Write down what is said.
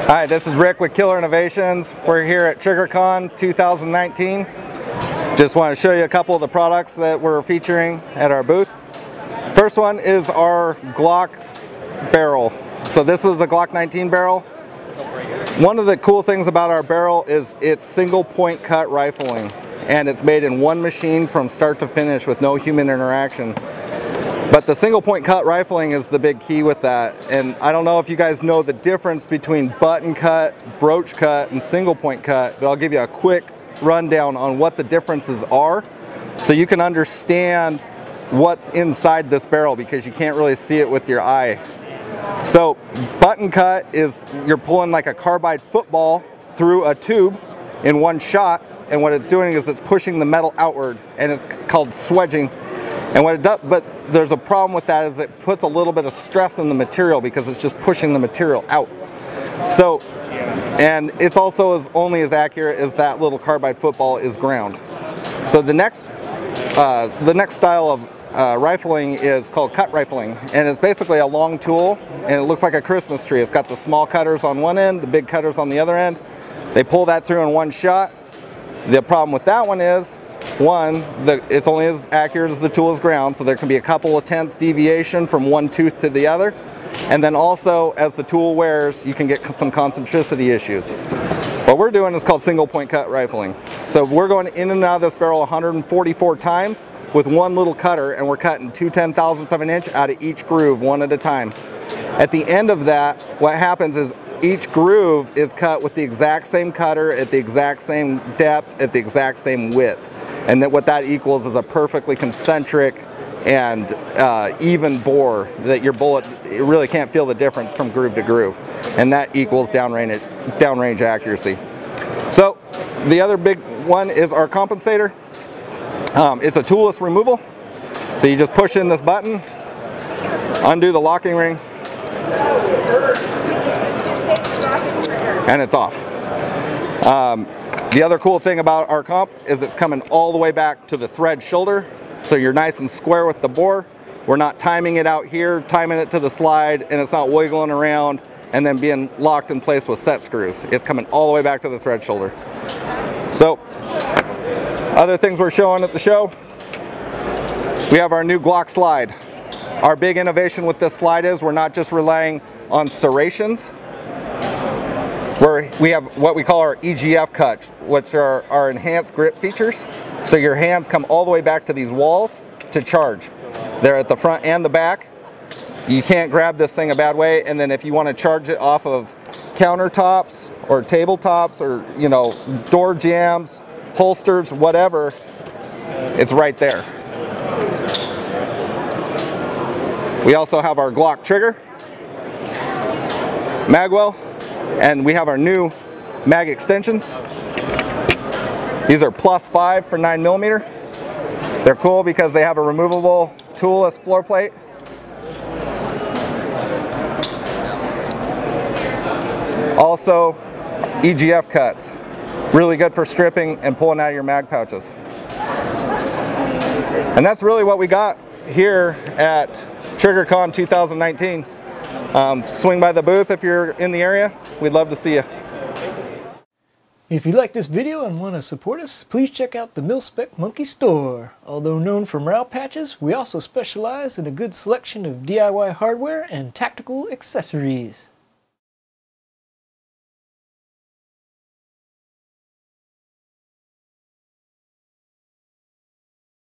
Hi, this is Rick with Killer Innovations. We're here at Triggercon 2019. Just want to show you a couple of the products that we're featuring at our booth. First one is our Glock barrel. So this is a Glock 19 barrel. One of the cool things about our barrel is it's single point cut rifling, and it's made in one machine from start to finish with no human interaction. But the single point cut rifling is the big key with that. And I don't know if you guys know the difference between button cut, broach cut, and single point cut, but I'll give you a quick rundown on what the differences are so you can understand what's inside this barrel, because you can't really see it with your eye. So button cut is you're pulling like a carbide football through a tube in one shot, and what it's doing is it's pushing the metal outward, and it's called swedging. And what it does, but there's a problem with that, is it puts a little bit of stress in the material because it's just pushing the material out. So, and it's also only as accurate as that little carbide football is ground. So the next style of rifling is called cut rifling, and it's basically a long tool, and it looks like a Christmas tree. It's got the small cutters on one end, the big cutters on the other end. They pull that through in one shot. The problem with that one is, it's only as accurate as the tool is ground, so there can be a couple of tenths deviation from one tooth to the other. And then also, as the tool wears, you can get some concentricity issues. What we're doing is called single point cut rifling. So we're going in and out of this barrel 144 times with one little cutter, and we're cutting 2 10,000ths of an inch out of each groove, one at a time. At the end of that, what happens is each groove is cut with the exact same cutter at the exact same depth at the exact same width. And that what that equals is a perfectly concentric and even bore that your bullet, you really can't feel the difference from groove to groove. And that equals downrange accuracy. So the other big one is our Compensator. It's a toolless removal. So you just push in this button, undo the locking ring, and it's off. The other cool thing about our comp is it's coming all the way back to the thread shoulder, so you're nice and square with the bore. We're not timing it out here, timing it to the slide, and it's not wiggling around and then being locked in place with set screws. It's coming all the way back to the thread shoulder. So, other things we're showing at the show, we have our new Glock Slide. Our big innovation with this slide is we're not just relying on serrations. We have what we call our EGF cuts, which are our enhanced grip features. So your hands come all the way back to these walls to charge. They're at the front and the back. You can't grab this thing a bad way. And then if you want to charge it off of countertops or tabletops or, you know, door jambs, holsters, whatever, it's right there. We also have our Glock trigger, magwell, and we have our new mag extensions. These are +5 for 9mm. They're cool because they have a removable toolless floor plate. Also, EGF cuts. Really good for stripping and pulling out of your mag pouches. And that's really what we got here at Triggercon 2019. Swing by the booth if you're in the area. We'd love to see you. If you like this video and want to support us, please check out the MIL-SPEC Monkey Store. Although known for morale patches, we also specialize in a good selection of DIY hardware and tactical accessories.